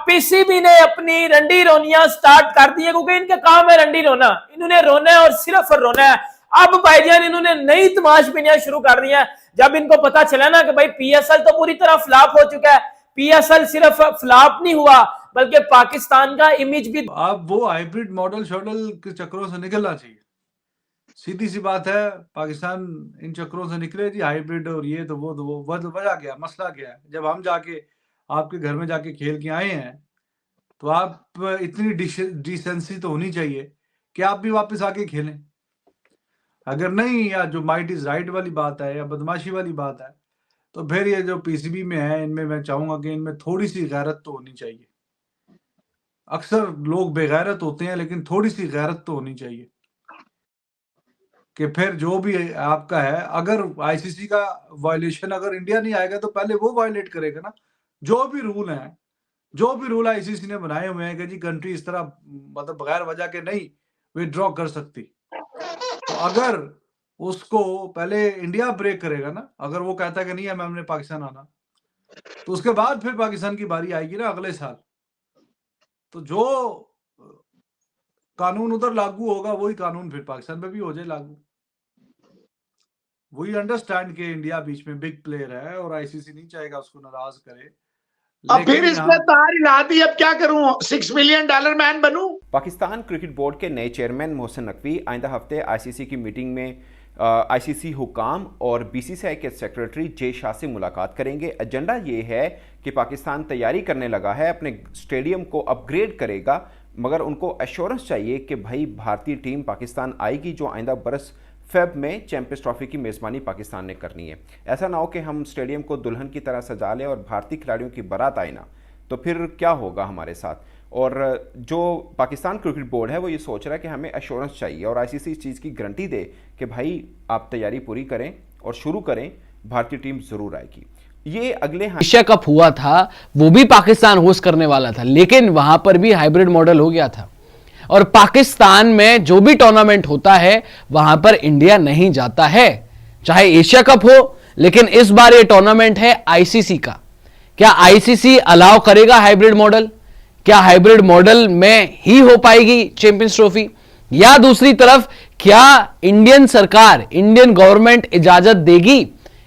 PCB ने अपनी रंडी रोनियां स्टार्ट कर दी है, क्योंकि इनका काम है रंडी रोना, इन्होंने रोना है और सिर्फ रोना है। अब भाईजान इन्होंने नई तमाशबीनियां शुरू कर दी है। जब इनको पता चला ना कि भाई पीएसएल तो पूरी तरह फ्लॉप हो चुका है, पीएसएल सिर्फ फ्लॉप नहीं हुआ बल्कि पाकिस्तान का इमेज भी। अब वो हाइब्रिड मॉडल शॉडल के चक्रों से निकलना चाहिए। सीधी सी बात है, पाकिस्तान इन चक्रों से निकले जी, हाइब्रिड और ये तो वो वजह क्या, मसला क्या है। जब हम जाके आपके घर में जाके खेल के आए हैं तो आप इतनी डिसेंसी तो होनी चाहिए कि आप भी वापस आके खेलें। अगर नहीं, या जो माइट इज राइट वाली बात है या बदमाशी वाली बात है, तो फिर ये जो पीसीबी में है इनमें मैं चाहूंगा कि इनमें थोड़ी सी गैरत तो होनी चाहिए। अक्सर लोग बेगैरत होते हैं, लेकिन थोड़ी सी गैरत तो होनी चाहिए कि फिर जो भी आपका है, अगर आईसीसी का वायलेशन अगर इंडिया नहीं आएगा तो पहले वो वायलेट करेगा ना। जो भी रूल आईसीसी ने बनाए हुए हैं कि जी कंट्री इस तरह मतलब बगैर वजह के नहीं विड्रॉ कर सकती, तो अगर उसको पहले इंडिया ब्रेक करेगा ना, अगर वो कहता है कि नहीं है मैं हमने पाकिस्तान आना, तो उसके बाद फिर पाकिस्तान की बारी आएगी ना अगले साल। तो जो कानून उधर लागू होगा वही कानून फिर पाकिस्तान में भी हो जाए लागू। वही अंडरस्टैंड के इंडिया बीच में बिग प्लेयर है और आईसीसी नहीं चाहेगा उसको नाराज करे। अब फिर इसने तार हिला दी, अब क्या करूं, $6 मिलियन मैन बनूं। पाकिस्तान क्रिकेट बोर्ड के नए चेयरमैन मोहसिन नकवी आइंदा हफ्ते आईसीसी की मीटिंग में आईसीसी हुकाम और बीसीसीआई के सेक्रेटरी जे शाह से मुलाकात करेंगे। एजेंडा ये है कि पाकिस्तान तैयारी करने लगा है, अपने स्टेडियम को अपग्रेड करेगा, मगर उनको एश्योरेंस चाहिए कि भाई भारतीय टीम पाकिस्तान आएगी जो आइंदा बरस फेब में चैंपियंस ट्रॉफी की मेज़बानी पाकिस्तान ने करनी है। ऐसा ना हो कि हम स्टेडियम को दुल्हन की तरह सजा लें और भारतीय खिलाड़ियों की बारात आए ना, तो फिर क्या होगा हमारे साथ। और जो पाकिस्तान क्रिकेट बोर्ड है वो ये सोच रहा है कि हमें एश्योरेंस चाहिए और आईसीसी इस चीज़ की गारंटी दे कि भाई आप तैयारी पूरी करें और शुरू करें, भारतीय टीम ज़रूर आएगी। ये अगले एशिया कप हुआ था, वो भी पाकिस्तान होस्ट करने वाला था, लेकिन वहां पर भी हाइब्रिड मॉडल हो गया था। और पाकिस्तान में जो भी टूर्नामेंट होता है वहां पर इंडिया नहीं जाता है, चाहे एशिया कप हो, लेकिन इस बार ये टूर्नामेंट है आईसीसी का। क्या आईसीसी अलाउ करेगा हाइब्रिड मॉडल? क्या हाइब्रिड मॉडल में ही हो पाएगी चैंपियंस ट्रॉफी, या दूसरी तरफ क्या इंडियन सरकार, इंडियन गवर्नमेंट इजाजत देगी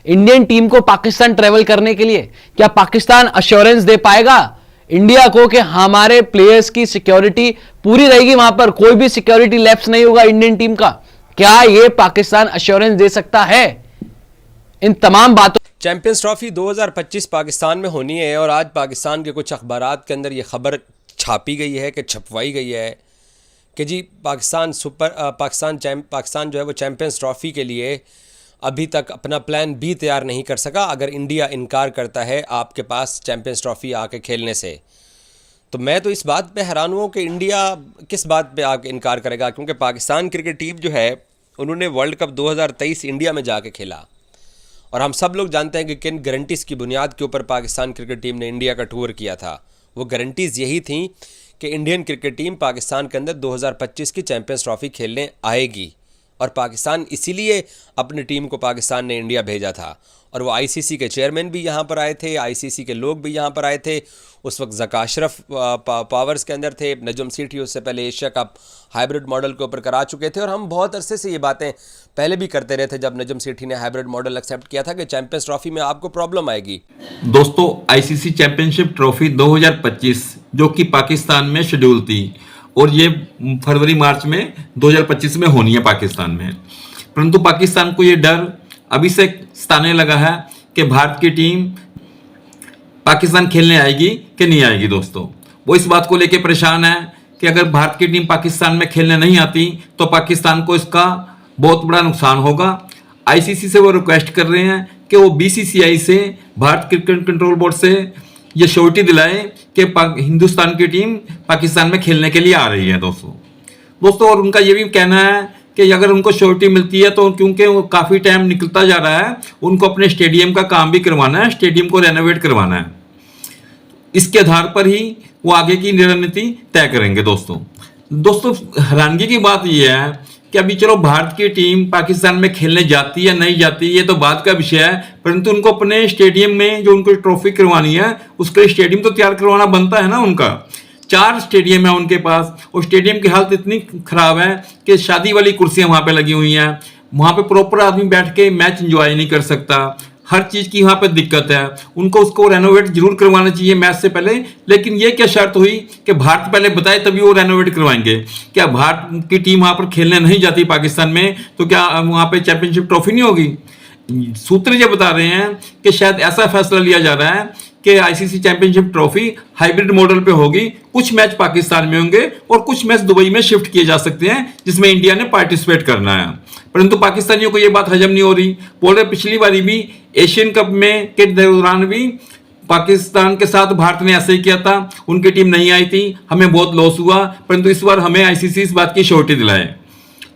इंडियन टीम को पाकिस्तान ट्रेवल करने के लिए? क्या पाकिस्तान अश्योरेंस दे पाएगा इंडिया को कि हमारे प्लेयर्स की सिक्योरिटी पूरी रहेगी, वहां पर कोई भी सिक्योरिटी लैप्स नहीं होगा इंडियन टीम का? क्या यह पाकिस्तान अश्योरेंस दे सकता है? इन तमाम बातों चैंपियंस ट्रॉफी 2025 पाकिस्तान में होनी है और आज पाकिस्तान के कुछ अखबारात के अंदर ये खबर छापी गई है कि छपवाई गई है कि जी पाकिस्तान जो है वो चैंपियंस ट्रॉफी के लिए अभी तक अपना प्लान बी तैयार नहीं कर सका अगर इंडिया इनकार करता है आपके पास चैंपियंस ट्रॉफी आके खेलने से। तो मैं तो इस बात पे हैरान हूँ कि इंडिया किस बात पे आके इनकार करेगा, क्योंकि पाकिस्तान क्रिकेट टीम जो है उन्होंने वर्ल्ड कप 2023 इंडिया में जाके खेला और हम सब लोग जानते हैं कि किन गारंटीज़ की बुनियाद के ऊपर पाकिस्तान क्रिकेट टीम ने इंडिया का टूर किया था। वो गारंटीज़ यही थी कि इंडियन क्रिकेट टीम पाकिस्तान के अंदर 2025 की चैंपियंस ट्रॉफी खेलने आएगी और पाकिस्तान इसीलिए अपनी टीम को पाकिस्तान ने इंडिया भेजा था। और वो आईसीसी के चेयरमैन भी यहाँ पर आए थे, आईसीसी के लोग भी यहाँ पर आए थे। उस वक्त ज़का अशरफ पावर्स के अंदर थे, नजम सेठी उससे पहले एशिया कप हाइब्रिड मॉडल के ऊपर करा चुके थे और हम बहुत अरसे से ये बातें पहले भी करते रहे थे जब नजम सेठी ने हाइब्रिड मॉडल एक्सेप्ट किया था कि चैंपियंस ट्रॉफी में आपको प्रॉब्लम आएगी। दोस्तों, आईसीसी चैंपियनशिप ट्रॉफी 2025 जो कि पाकिस्तान में शेड्यूल थी और ये फरवरी मार्च में 2025 में होनी है पाकिस्तान में, परंतु पाकिस्तान को ये डर अभी से सताने लगा है कि भारत की टीम पाकिस्तान खेलने आएगी कि नहीं आएगी। दोस्तों, वो इस बात को लेकर परेशान है कि अगर भारत की टीम पाकिस्तान में खेलने नहीं आती तो पाकिस्तान को इसका बहुत बड़ा नुकसान होगा। आईसीसी से वो रिक्वेस्ट कर रहे हैं कि वो बीसीसीआई से, भारत क्रिकेट कंट्रोल बोर्ड से ये श्योरिटी दिलाए कि हिंदुस्तान की टीम पाकिस्तान में खेलने के लिए आ रही है। दोस्तों और उनका ये भी कहना है कि अगर उनको श्योरिटी मिलती है तो क्योंकि वो काफ़ी टाइम निकलता जा रहा है, उनको अपने स्टेडियम का काम भी करवाना है, स्टेडियम को रेनोवेट करवाना है। इसके आधार पर ही वो आगे की रणनीति तय करेंगे। दोस्तों हैरानगी की बात यह है कि अभी चलो भारत की टीम पाकिस्तान में खेलने जाती है या नहीं जाती, ये तो बात का विषय है, परंतु उनको अपने स्टेडियम में जो उनको ट्रॉफी करवानी है उसके स्टेडियम तो तैयार करवाना बनता है ना उनका। 4 स्टेडियम है उनके पास और स्टेडियम की हालत इतनी खराब है कि शादी वाली कुर्सियां वहां पे लगी हुई हैं, वहां पे प्रॉपर आदमी बैठ के मैच एंजॉय नहीं कर सकता, हर चीज की वहां पे दिक्कत है। उनको उसको रेनोवेट जरूर करवाना चाहिए मैच से पहले, लेकिन ये क्या शर्त हुई कि भारत पहले बताए तभी वो रेनोवेट करवाएंगे। क्या भारत की टीम वहां पर खेलने नहीं जाती पाकिस्तान में तो क्या वहां पे चैंपियनशिप ट्रॉफी नहीं होगी? सूत्र ये बता रहे हैं कि शायद ऐसा फैसला लिया जा रहा है कि ICC championship trophy hybrid model पे होगी, कुछ मैच पाकिस्तान में होंगे और कुछ मैच दुबई में शिफ्ट किए जा सकते हैं जिसमें इंडिया ने पार्टिसिपेट करना है। परंतु पाकिस्तानियों को यह बात हजम नहीं हो रही। बोल रहे पिछली बारी भी एशियन कप में के दौरान भी पाकिस्तान के साथ भारत ने ऐसे ही किया था, उनकी टीम नहीं आई थी, हमें बहुत लॉस हुआ, परंतु इस बार हमें आईसीसी इस बात की श्योरिटी दिलाए।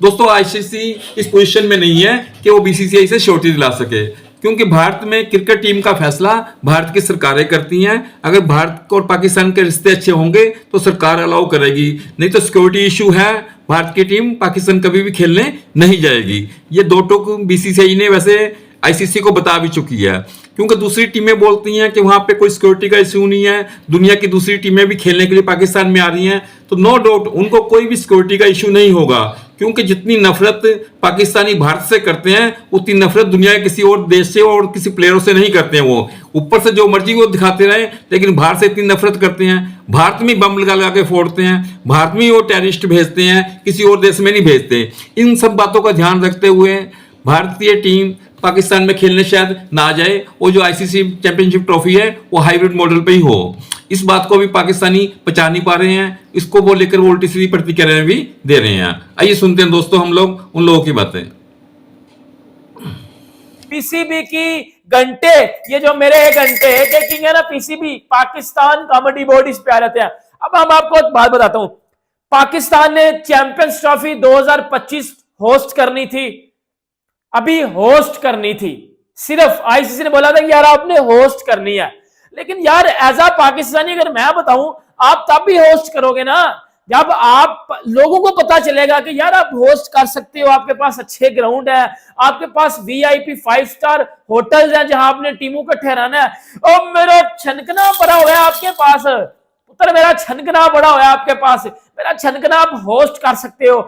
दोस्तों आईसीसी इस पोजीशन में नहीं है कि वो बीसीसीआई से श्योरिटी दिला सके, क्योंकि भारत में क्रिकेट टीम का फैसला भारत की सरकारें करती हैं। अगर भारत और पाकिस्तान के रिश्ते अच्छे होंगे तो सरकार अलाउ करेगी, नहीं तो सिक्योरिटी इशू है, भारत की टीम पाकिस्तान कभी भी खेलने नहीं जाएगी। ये 2 टोक बीसीसीआई ने वैसे आईसीसी को बता भी चुकी है, क्योंकि दूसरी टीमें बोलती हैं कि वहां पे कोई सिक्योरिटी का इशू नहीं है, दुनिया की दूसरी टीमें भी खेलने के लिए पाकिस्तान में आ रही हैं, तो नो डाउट उनको कोई भी सिक्योरिटी का इशू नहीं होगा, क्योंकि जितनी नफरत पाकिस्तानी भारत से करते हैं उतनी नफरत दुनिया के किसी और देश से और किसी प्लेयरों से नहीं करते हैं। वो ऊपर से जो मर्जी वो दिखाते रहे, लेकिन भारत से इतनी नफरत करते हैं, भारत में बम लगा के फोड़ते हैं, भारत में वो टेररिस्ट भेजते हैं, किसी और देश में नहीं भेजते। इन सब बातों का ध्यान रखते हुए भारतीय टीम पाकिस्तान में खेलने शायद ना जाए और जो आईसीसी चैंपियनशिप ट्रॉफी है वो हाइब्रिड मॉडल पे ही हो। इस बात को भी पाकिस्तानी पचा नहीं पा रहे हैं, इसको वो लेकर वो उल्टी सीधी प्रतिक्रिया भी दे रहे हैं। आइए सुनते हैं दोस्तों हम लोग उन लोगों की बातें। पीसीबी की घंटे, ये जो मेरे घंटे देखेंगे ना, पीसीबी पाकिस्तान कॉमेडी बोर्ड इस पे आ रहते हैं। अब हम आपको एक बात बताता हूं, पाकिस्तान ने चैंपियंस ट्रॉफी 2025 होस्ट करनी थी, अभी होस्ट करनी थी, सिर्फ आईसीसी ने बोला था कि यार आपने होस्ट करनी है, लेकिन यार एज अ पाकिस्तानी अगर मैं बताऊं, आप तब भी होस्ट करोगे ना जब आप लोगों को पता चलेगा कि यार आप होस्ट कर सकते हो, आपके पास अच्छे ग्राउंड है, आपके पास वीआईपी 5 स्टार होटल्स हैं जहां आपने टीमों को ठहराना है। और मेरा छनकना पड़ा हुआ है आपके पास पुत्र, मेरा छनकना पड़ा हुआ है आपके पास, मेरा छनकना आप होस्ट कर सकते हो।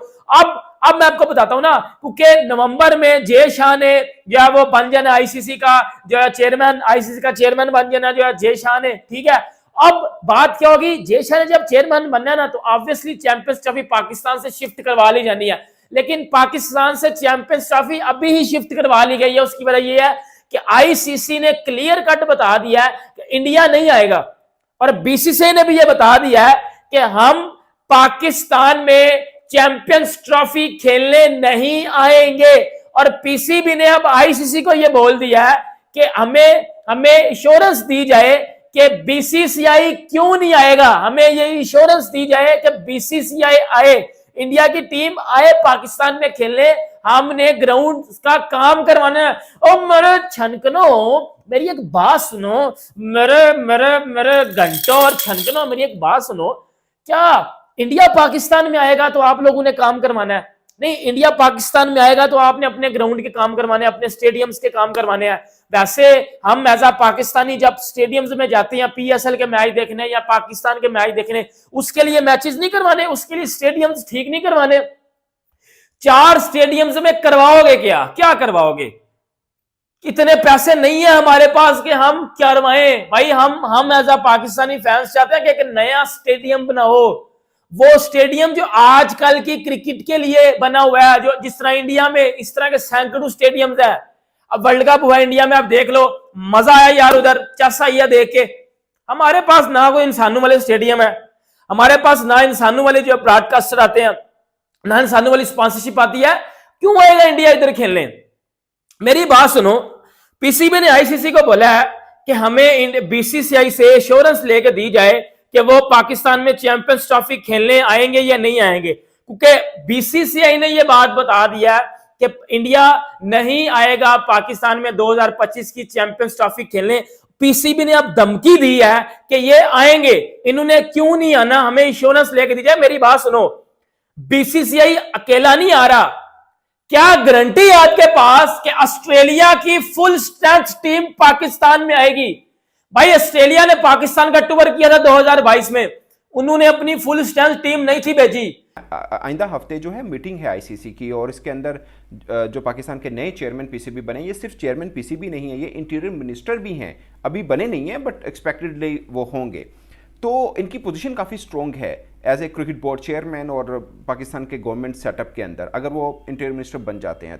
अब मैं आपको बताता हूं ना, क्योंकि नवंबर में जय शाह ने जो है वो बन जाना आईसीसी का जो है चेयरमैन, आईसीसी का चेयरमैन बन जाना जो है जय शाह ने, ठीक है। अब बात क्या होगी, जय शाह ने जब चेयरमैन बनना ना तो ऑब्वियसली चैंपियंस ट्रॉफी पाकिस्तान से शिफ्ट करवा ली जानी है, लेकिन पाकिस्तान से चैंपियंस ट्रॉफी अभी ही शिफ्ट करवा ली गई है। उसकी वजह यह है कि आईसीसी ने क्लियर कट बता दिया है कि इंडिया नहीं आएगा, और बीसीसीआई ने भी यह बता दिया है कि हम पाकिस्तान में चैंपियंस ट्रॉफी खेलने नहीं आएंगे। और पीसीबी ने अब आईसीसी को यह बोल दिया है कि हमें इंश्योरेंस दी जाए कि बीसीसीआई क्यों नहीं आएगा, हमें ये इंश्योरेंस दी जाए कि बीसीसीआई आए, इंडिया की टीम आए पाकिस्तान में खेलने, हमने ग्राउंड का काम करवाना है। और मेरे छनकनो मेरी एक बात सुनो, मेरे घंटों और छनकनो मेरी एक बात सुनो, क्या इंडिया पाकिस्तान में आएगा तो आप लोगों ने काम करवाना है? नहीं, इंडिया पाकिस्तान में आएगा तो आपने अपने ग्राउंड के काम करवाने हैं, अपने स्टेडियम्स के काम करवाने हैं। वैसे हम एज अ पाकिस्तानी जब स्टेडियम्स में जाते हैं पीएसएल के मैच देखने या पाकिस्तान के मैच देखने, उसके लिए मैचेस नहीं करवाने, उसके लिए स्टेडियम्स ठीक नहीं करवाने। 4 स्टेडियम्स में करवाओगे क्या करवाओगे? इतने पैसे नहीं है हमारे पास कि हम करवाएं। भाई हम एज अ पाकिस्तानी फैंस चाहते हैं कि एक नया स्टेडियम बनाओ, वो स्टेडियम जो आजकल की क्रिकेट के लिए बना हुआ है, जो जिस तरह इंडिया में इस तरह के सैकड़ों स्टेडियम्स है। अब वर्ल्ड कप हुआ इंडिया में, आप देख लो, मजा आया यार उधर, कैसा आया देख के। हमारे पास ना कोई इंसानों वाले स्टेडियम है, हमारे पास ना इंसानों वाले जो ब्रॉडकास्टर आते हैं, ना इंसानों वाली स्पॉन्सरशिप आती है, क्यों आएगा इंडिया इधर खेलने? मेरी बात सुनो, पीसीबी ने आईसीसी को बोला है कि हमें बीसीसीआई से एश्योरेंस लेकर दी जाए कि वो पाकिस्तान में चैंपियंस ट्रॉफी खेलने आएंगे या नहीं आएंगे, क्योंकि बीसीसीआई ने ये बात बता दिया कि इंडिया नहीं आएगा पाकिस्तान में 2025 की चैंपियंस ट्रॉफी खेलने। पीसीबी ने अब धमकी दी है कि ये आएंगे, इन्होंने क्यों नहीं आना, हमें इंश्योरेंस लेके दी जाए। मेरी बात सुनो, बीसीसीआई अकेला नहीं आ रहा, क्या गारंटी है आपके पास कि ऑस्ट्रेलिया की फुल स्ट्रेंथ टीम पाकिस्तान में आएगी? भाई ऑस्ट्रेलिया ने पाकिस्तान का टूर किया था 2022 में, उन्होंने अपनी फुल स्ट्रेंथ टीम नहीं थी भेजी। आइंदा हफ्ते जो है मीटिंग है आईसीसी की, और इसके अंदर जो पाकिस्तान के नए चेयरमैन पीसीबी बने, ये सिर्फ चेयरमैन पीसीबी नहीं है, ये इंटीरियर मिनिस्टर भी हैं, अभी बने नहीं हैं बट एक्सपेक्टेडली वो होंगे। तो इनकी पोजीशन काफ़ी स्ट्रॉन्ग है as a cricket board chairman और पाकिस्तान के गवर्नमेंट सेटअप के अंदर, अगर वो इंटीरियर मिनिस्टर बन जाते हैं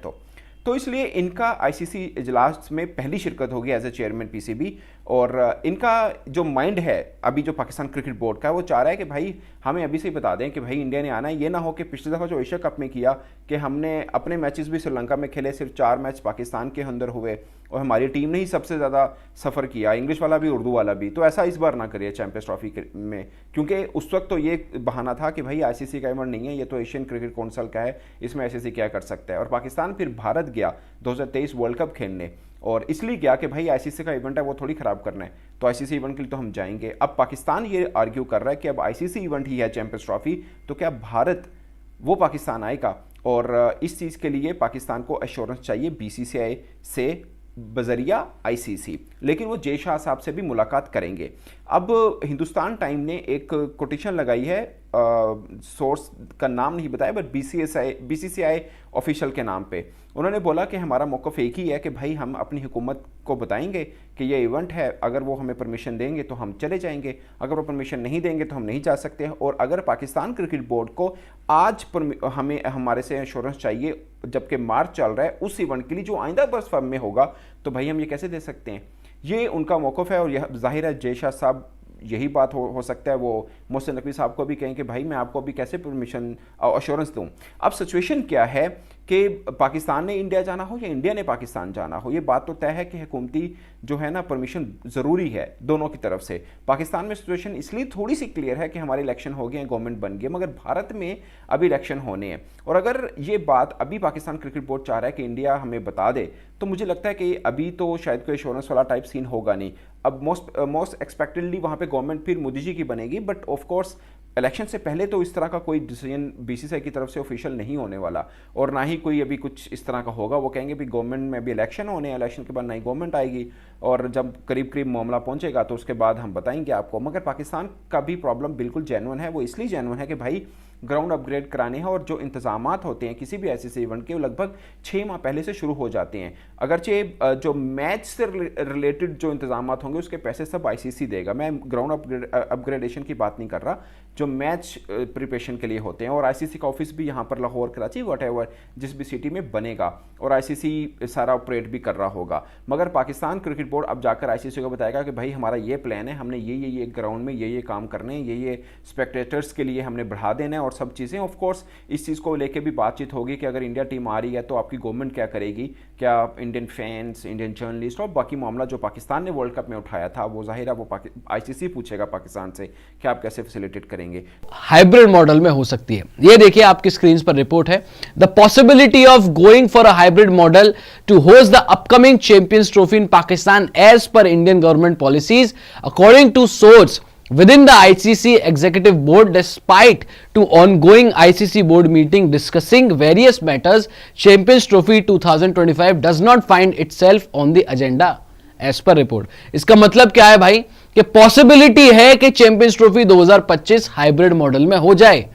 तो इसलिए इनका आईसीसी इजलास में पहली शिरकत होगी एज ए चेयरमैन पीसीबी। और इनका जो माइंड है अभी जो पाकिस्तान क्रिकेट बोर्ड का, वो चाह रहा है कि भाई हमें अभी से ही बता दें कि भाई इंडिया ने आना है। ये ना हो कि पिछली दफ़ा जो एशिया कप में किया कि हमने अपने मैचेस भी श्रीलंका में खेले, सिर्फ 4 मैच पाकिस्तान के अंदर हुए और हमारी टीम ने ही सबसे ज़्यादा सफ़र किया, इंग्लिश वाला भी उर्दू वाला भी। तो ऐसा इस बार ना करिए चैंपियंस ट्रॉफी में, क्योंकि उस वक्त तो ये बहाना था कि भाई आईसीसी का इवेंट नहीं है, ये तो एशियन क्रिकेट काउंसिल का है, इसमें आईसीसी क्या कर सकता है। और पाकिस्तान फिर भारत गया 2023 वर्ल्ड कप खेलने, और इसलिए गया कि भाई आईसीसी का इवेंट है वो थोड़ी ख़राब करना है, तो आईसीसी इवेंट के लिए तो हम जाएंगे। अब पाकिस्तान ये आर्ग्यू कर रहा है कि अब आईसीसी इवेंट ही है चैंपियंस ट्रॉफी, तो क्या भारत वो पाकिस्तान आएगा? और इस चीज़ के लिए पाकिस्तान को एश्योरेंस चाहिए बीसीसीआई से बजरिया आईसीसी, लेकिन वो जय शाह साहब से भी मुलाकात करेंगे। अब हिंदुस्तान टाइम ने एक कोटेशन लगाई है, सोर्स का नाम नहीं बताया बट बीसीसीआई ऑफिशियल के नाम पे उन्होंने बोला कि हमारा मौक़िफ़ एक ही है कि भाई हम अपनी हुकूमत को बताएंगे कि ये इवेंट है, अगर वो हमें परमिशन देंगे तो हम चले जाएंगे, अगर वो परमिशन नहीं देंगे तो हम नहीं जा सकते। और अगर पाकिस्तान क्रिकेट बोर्ड को आज हमें हमारे से इंश्योरेंस चाहिए जबकि मार्च चल रहा है उस इवेंट के लिए जो आइंदा बरस में होगा, तो भाई हम ये कैसे दे सकते हैं? ये उनका मौक़िफ़ है। और यह जाहिर है जय शाह साहब यही बात हो सकता है वो मोहसिन नकवी साहब को भी कहें कि भाई मैं आपको अभी कैसे परमिशन अश्योरेंस दूं। अब सिचुएशन क्या है कि पाकिस्तान ने इंडिया जाना हो या इंडिया ने पाकिस्तान जाना हो, ये बात तो तय है कि हुकूमती जो है ना परमिशन ज़रूरी है दोनों की तरफ से। पाकिस्तान में सिचुएशन इसलिए थोड़ी सी क्लियर है कि हमारे इलेक्शन हो गए हैं, गवर्नमेंट बन गई, मगर भारत में अभी इलेक्शन होने हैं। और अगर ये बात अभी पाकिस्तान क्रिकेट बोर्ड चाह रहा है कि इंडिया हमें बता दे, तो मुझे लगता है कि अभी तो शायद कोई एश्योरेंस वाला टाइप सीन होगा नहीं। अब मोस्ट एक्सपेक्टेडली वहाँ पे गवर्नमेंट फिर मोदी जी की बनेगी, बट ऑफ कोर्स इलेक्शन से पहले तो इस तरह का कोई डिसीजन बीसीसीआई की तरफ से ऑफिशियल नहीं होने वाला, और ना ही कोई अभी कुछ इस तरह का होगा। वो कहेंगे भी गवर्नमेंट में अभी इलेक्शन होने हैं, इलेक्शन के बाद नई गवर्नमेंट आएगी और जब करीब करीब मामला पहुंचेगा तो उसके बाद हम बताएंगे आपको। मगर पाकिस्तान का भी प्रॉब्लम बिल्कुल जेन्युइन है। वो इसलिए जेन्युइन है कि भाई ग्राउंड अपग्रेड कराने हैं, और जो इंतजामात होते हैं किसी भी ऐसे इवेंट के वो लगभग 6 माह पहले से शुरू हो जाते हैं। अगरचे जो मैच से रिलेटेड जो इंतजामात होंगे उसके पैसे सब आईसीसी देगा। मैं ग्राउंड अपग्रेडेशन की बात नहीं कर रहा, जो मैच प्रिपरेशन के लिए होते हैं। और आईसीसी का ऑफिस भी यहाँ पर लाहौर, कराची, वॉटएवर जिस भी सिटी में बनेगा, और आईसीसी सारा ऑपरेट भी कर रहा होगा। मगर पाकिस्तान क्रिकेट बोर्ड अब जाकर आईसीसी को बताएगा कि भाई हमारा ये प्लान है, हमने ये ग्राउंड में ये काम करने हैं, ये स्पेक्टेटर्स के लिए हमने बढ़ा देना है और सब चीज़ें। ऑफ कोर्स इस चीज़ को लेके भी बातचीत होगी कि अगर इंडिया टीम आ रही है तो आपकी गवर्नमेंट क्या करेगी, क्या इंडियन फैंस, इंडियन जर्नलिस्ट और बाकी मामला जो पाकिस्तान ने वर्ल्ड कप में उठाया था वो जाहिर है वो आईसीसी पूछेगा पाकिस्तान से कि आप कैसे फैसिलिटेट करेंगे। हाइब्रिड मॉडल में हो सकती है। ये देखिए आपकी स्क्रीन पर रिपोर्ट है, the possibility of going for a hybrid model to host the upcoming champions trophy in Pakistan as per Indian government policies according to source within the ICC executive board. Despite to ongoing ICC board meeting discussing various matters, Champions Trophy 2025 does not find itself on the agenda as per report. इसका मतलब क्या है भाई कि possibility है कि champions trophy 2025 hybrid model में हो जाए।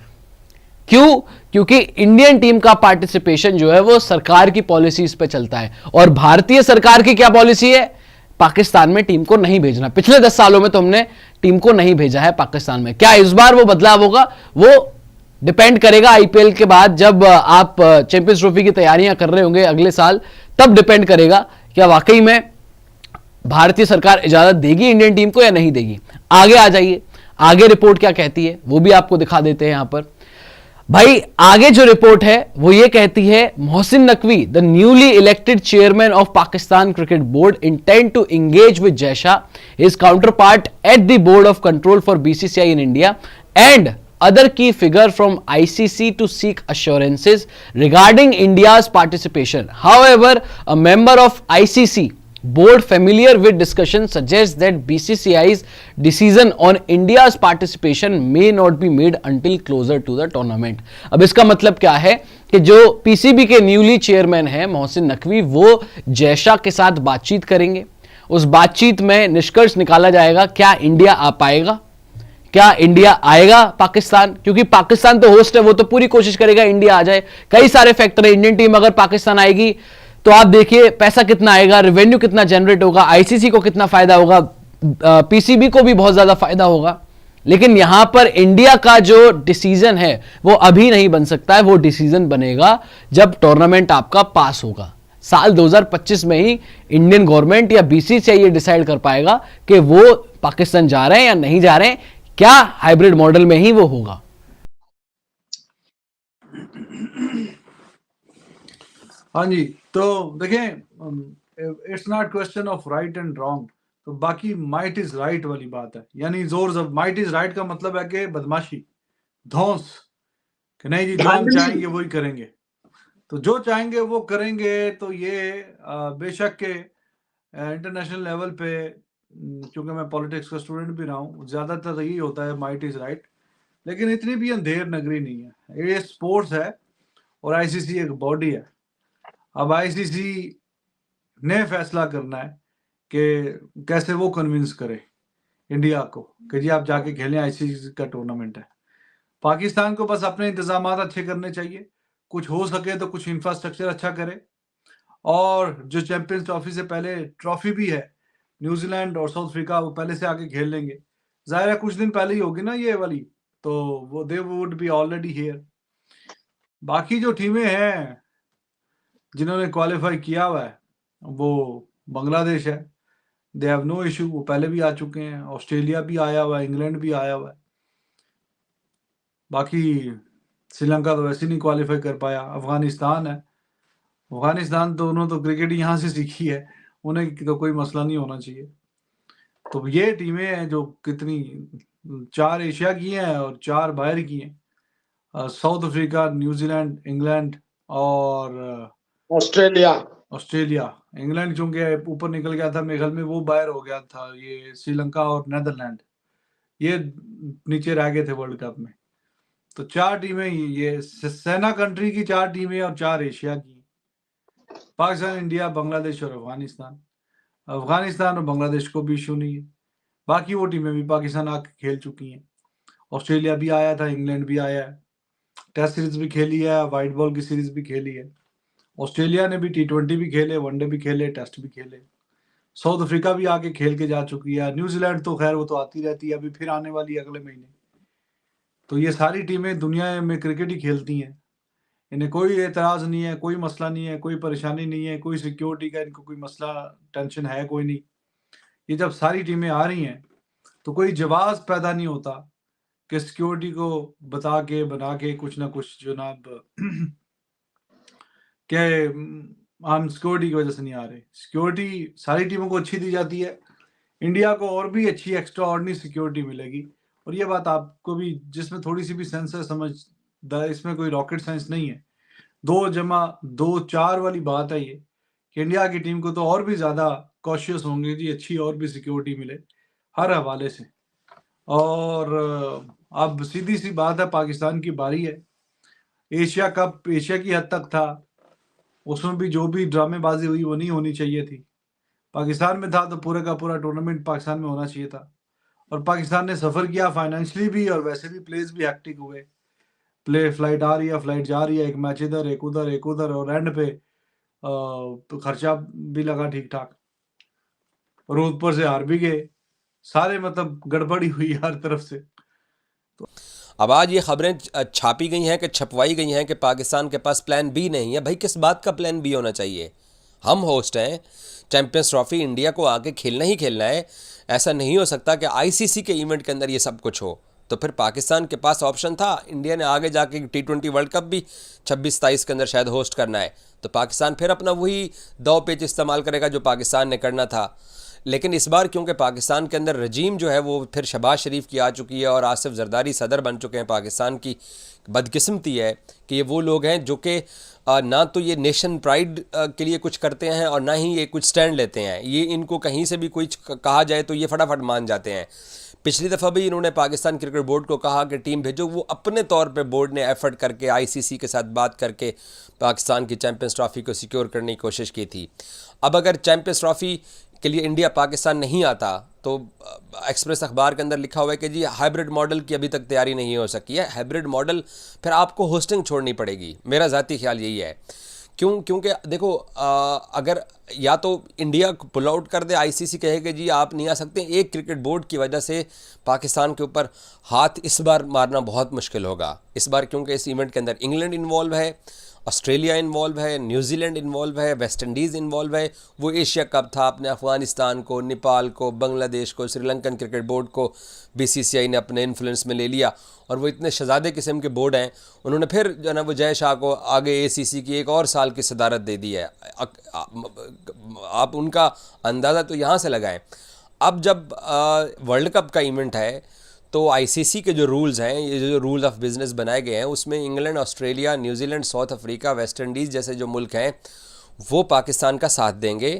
क्यों? क्योंकि इंडियन टीम का पार्टिसिपेशन जो है वो सरकार की पॉलिसीज पे चलता है, और भारतीय सरकार की क्या पॉलिसी है? पाकिस्तान में टीम को नहीं भेजना। पिछले 10 सालों में तो हमने टीम को नहीं भेजा है पाकिस्तान में। क्या इस बार वो बदलाव होगा? वो डिपेंड करेगा आईपीएल के बाद, जब आप चैंपियंस ट्रॉफी की तैयारियां कर रहे होंगे अगले साल, तब डिपेंड करेगा क्या वाकई में भारतीय सरकार इजाजत देगी इंडियन टीम को या नहीं देगी। आगे आ जाइए, आगे रिपोर्ट क्या कहती है वो भी आपको दिखा देते हैं यहां पर। भाई आगे जो रिपोर्ट है वो ये कहती है, Mohsin Naqvi, the newly elected chairman of Pakistan cricket board, intend to engage with Jay Shah, his counterpart at the board of control for BCCI in India and other key figure from ICC to seek assurances regarding India's participation. However, a member of ICC board familiar with discussion suggests that BCCI's decision on India's participation may not be made until closer to the tournament. अब इसका मतलब क्या है कि जो PCB के newly chairman हैं मोहसिन नकवी, वो जयशाह के साथ बातचीत करेंगे। उस बातचीत में निष्कर्ष निकाला जाएगा क्या इंडिया आ पाएगा, क्या इंडिया आएगा पाकिस्तान, क्योंकि पाकिस्तान तो होस्ट है, वो तो पूरी कोशिश करेगा इंडिया आ जाए। कई सारे फैक्टर है। इंडियन टीम अगर पाकिस्तान आएगी तो आप देखिए पैसा कितना आएगा, रेवेन्यू कितना जनरेट होगा, आईसीसी को कितना फायदा होगा, पीसीबी को भी बहुत ज्यादा फायदा होगा। लेकिन यहां पर इंडिया का जो डिसीजन है वो अभी नहीं बन सकता है, वो डिसीजन बनेगा जब टूर्नामेंट आपका पास होगा। साल 2025 में ही इंडियन गवर्नमेंट या बीसीसीआई ये डिसाइड कर पाएगा कि वो पाकिस्तान जा रहे हैं या नहीं जा रहे हैं, क्या हाइब्रिड मॉडल में ही वो होगा। हाँ जी, तो देखें, it's not question of right and wrong. तो बाकी माइट इज राइट वाली बात है, यानी जोर जब माइट इज राइट का मतलब है कि बदमाशी, धौंस, कि नहीं जी जो हम चाहेंगे वही करेंगे। तो जो चाहेंगे वो करेंगे। तो ये बेशक के इंटरनेशनल लेवल पे, क्योंकि मैं पॉलिटिक्स का स्टूडेंट भी रहा हूँ, ज्यादातर यही होता है माइट इज राइट, लेकिन इतनी भी अंधेर नगरी नहीं है। ये स्पोर्ट्स है और आईसीसी एक बॉडी है। अब आईसीसी ने फैसला करना है कि कैसे वो कन्विंस करे इंडिया को कि जी आप जाके खेलें, आईसीसी का टूर्नामेंट है। पाकिस्तान को बस अपने इंतजाम अच्छे करने चाहिए, कुछ हो सके तो कुछ इंफ्रास्ट्रक्चर अच्छा करे, और जो चैंपियंस ट्रॉफी से पहले ट्रॉफी भी है, न्यूजीलैंड और साउथ अफ्रीका वो पहले से आके खेल लेंगे। जाहिर है कुछ दिन पहले ही होगी ना ये वाली, तो वो they would be already here. बाकी जो टीमें हैं जिन्होंने क्वालिफाई किया हुआ है, वो बांग्लादेश है, दे हैव नो इशू, वो पहले भी आ चुके हैं। ऑस्ट्रेलिया भी आया हुआ है, इंग्लैंड भी आया हुआ है। बाकी श्रीलंका तो वैसे नहीं क्वालिफाई कर पाया। अफगानिस्तान है, अफगानिस्तान तो उन्होंने तो क्रिकेट यहाँ से सीखी है, उन्हें तो कोई मसला नहीं होना चाहिए। तो ये टीमें हैं जो कितनी, 4 एशिया की हैं और 4 बाहर की हैं, साउथ अफ्रीका, न्यूजीलैंड, इंग्लैंड और ऑस्ट्रेलिया। इंग्लैंड चूंकि ऊपर निकल गया था मेरे ख्याल में, वो बाहर हो गया था। ये श्रीलंका और नेदरलैंड ये नीचे रह गए थे वर्ल्ड कप में। तो 4 टीमें, ये सेना कंट्री की 4 टीमें और 4 एशिया की, पाकिस्तान, इंडिया, बांग्लादेश और अफगानिस्तान। अफगानिस्तान और बांग्लादेश को भी इशू नहीं है। बाकी वो टीमें भी पाकिस्तान आके खेल चुकी हैं। ऑस्ट्रेलिया भी आया था, इंग्लैंड भी आया है, टेस्ट सीरीज भी खेली है, वाइट बॉल की सीरीज भी खेली है। ऑस्ट्रेलिया ने भी T20 भी खेले, वनडे भी खेले, टेस्ट भी खेले। साउथ अफ्रीका भी आके खेल के जा चुकी है। न्यूजीलैंड तो खैर वो तो आती रहती है, अभी फिर आने वाली है अगले महीने। तो ये सारी टीमें दुनिया में क्रिकेट ही खेलती हैं, इन्हें कोई एतराज नहीं है, कोई मसला नहीं है, कोई परेशानी नहीं है, कोई सिक्योरिटी का इनको कोई मसला टेंशन है कोई नहीं। ये जब सारी टीमें आ रही हैं तो कोई जवाब पैदा नहीं होता कि सिक्योरिटी को बता के बना के कुछ ना कुछ जनाब कि हम सिक्योरिटी की वजह से नहीं आ रहे। सिक्योरिटी सारी टीमों को अच्छी दी जाती है, इंडिया को और भी अच्छी एक्स्ट्रा ऑर्डिनरी सिक्योरिटी मिलेगी। और ये बात आपको भी, जिसमें थोड़ी सी भी सेंस है, समझ, इसमें कोई रॉकेट साइंस नहीं है। 2 जमा 2 4 वाली बात है ये, कि इंडिया की टीम को तो और भी ज्यादा कॉशियस होंगे जी, अच्छी और भी सिक्योरिटी मिले हर हवाले से। और अब सीधी सी बात है, पाकिस्तान की बारी है। एशिया कप एशिया की हद तक था, उसमें भी जो भी ड्रामेबाजी हुई वो नहीं होनी चाहिए थी। पाकिस्तान में था तो पूरे का पूरा टूर्नामेंट पाकिस्तान में होना चाहिए था। और पाकिस्तान ने सफर किया फाइनेंशियली भी, और वैसे भी प्लेस भी हैक्टिक हुए। फ्लाइट आ रही है, फ्लाइट जा रही है, एक मैच इधर एक उधर एक उधर, और एंड पे तो खर्चा भी लगा ठीक ठाक, और ऊपर से हार भी गए सारे, मतलब गड़बड़ी हुई हर तरफ से। अब आज ये खबरें छापी गई हैं कि छपवाई गई हैं कि पाकिस्तान के पास प्लान बी नहीं है। भाई किस बात का प्लान बी होना चाहिए? हम होस्ट हैं, चैंपियंस ट्रॉफी इंडिया को आके खेलना ही खेलना है। ऐसा नहीं हो सकता कि आईसीसी के इवेंट के अंदर ये सब कुछ हो। तो फिर पाकिस्तान के पास ऑप्शन था, इंडिया ने आगे जाके T20 वर्ल्ड कप भी 26-27 के अंदर शायद होस्ट करना है, तो पाकिस्तान फिर अपना वही दाव पेच इस्तेमाल करेगा जो पाकिस्तान ने करना था। लेकिन इस बार क्योंकि पाकिस्तान के अंदर रजीम जो है वो फिर शहबाज शरीफ की आ चुकी है और आसिफ जरदारी सदर बन चुके हैं पाकिस्तान की, बदकिस्मती है कि ये वो लोग हैं जो कि ना तो ये नेशन प्राइड के लिए कुछ करते हैं और ना ही ये कुछ स्टैंड लेते हैं। ये इनको कहीं से भी कुछ कहा जाए तो ये फटाफट मान जाते हैं। पिछली दफ़ा भी इन्होंने पाकिस्तान क्रिकेट बोर्ड को कहा कि टीम भेजो, वो अपने तौर पे बोर्ड ने एफर्ट करके आईसीसी के साथ बात करके पाकिस्तान की चैंपियंस ट्रॉफ़ी को सिक्योर करने की कोशिश की थी। अब अगर चैंपियंस ट्रॉफ़ी के लिए इंडिया पाकिस्तान नहीं आता तो एक्सप्रेस अखबार के अंदर लिखा हुआ है कि जी हाइब्रिड मॉडल की अभी तक तैयारी नहीं हो सकी है। हाइब्रिड मॉडल फिर आपको होस्टिंग छोड़नी पड़ेगी, मेरा ज़ाती ख्याल यही है। क्योंकि देखो अगर या तो इंडिया पुल आउट कर दे, आईसीसी कहे कि जी आप नहीं आ सकते, एक क्रिकेट बोर्ड की वजह से पाकिस्तान के ऊपर हाथ इस बार मारना बहुत मुश्किल होगा। इस बार क्योंकि इस इवेंट के अंदर इंग्लैंड इन्वॉल्व है, ऑस्ट्रेलिया इन्वॉल्व है, न्यूजीलैंड इन्वॉल्व है, वेस्ट इंडीज़ इन्वॉल्व है। वो एशिया कप था, अपने अफ़गानिस्तान को, नेपाल को, बांग्लादेश को, श्रीलंकन क्रिकेट बोर्ड को बीसीसीआई ने अपने इन्फ्लुएंस में ले लिया और वो इतने शहजादे किस्म के बोर्ड हैं, उन्होंने फिर जो है ना वो जय शाह को आगे एसीसी की एक और साल की सदारत दे दी है। आप उनका अंदाज़ा तो यहाँ से लगाएं। अब जब वर्ल्ड कप का इवेंट है तो आईसीसी के जो रूल्स हैं, ये जो रूल्स ऑफ बिज़नेस बनाए गए हैं, उसमें England, Australia, New Zealand, south Africa, West Indies जैसे जो मुल्क हैं वो पाकिस्तान का साथ देंगे,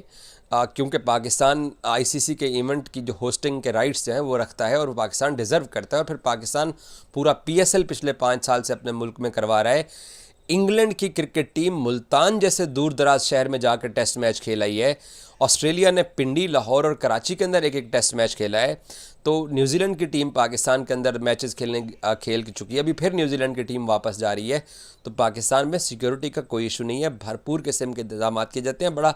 क्योंकि पाकिस्तान आईसीसी के इवेंट की जो होस्टिंग के राइट्स जो हैं वो रखता है और वो पाकिस्तान डिज़र्व करता है। और फिर पाकिस्तान पूरा पीएसएल पिछले 5 साल से अपने मुल्क में करवा रहा है। इंग्लैंड की क्रिकेट टीम मुल्तान जैसे दूर दराज शहर में जाकर टेस्ट मैच खेल आई है। ऑस्ट्रेलिया ने पिंडी, लाहौर और कराची के अंदर एक टेस्ट मैच खेला है। तो न्यूजीलैंड की टीम पाकिस्तान के अंदर मैचेस खेल चुकी है। अभी फिर न्यूजीलैंड की टीम वापस जा रही है। तो पाकिस्तान में सिक्योरिटी का कोई इशू नहीं है, भरपूर किस्म के इंतजाम किए जाते हैं। बड़ा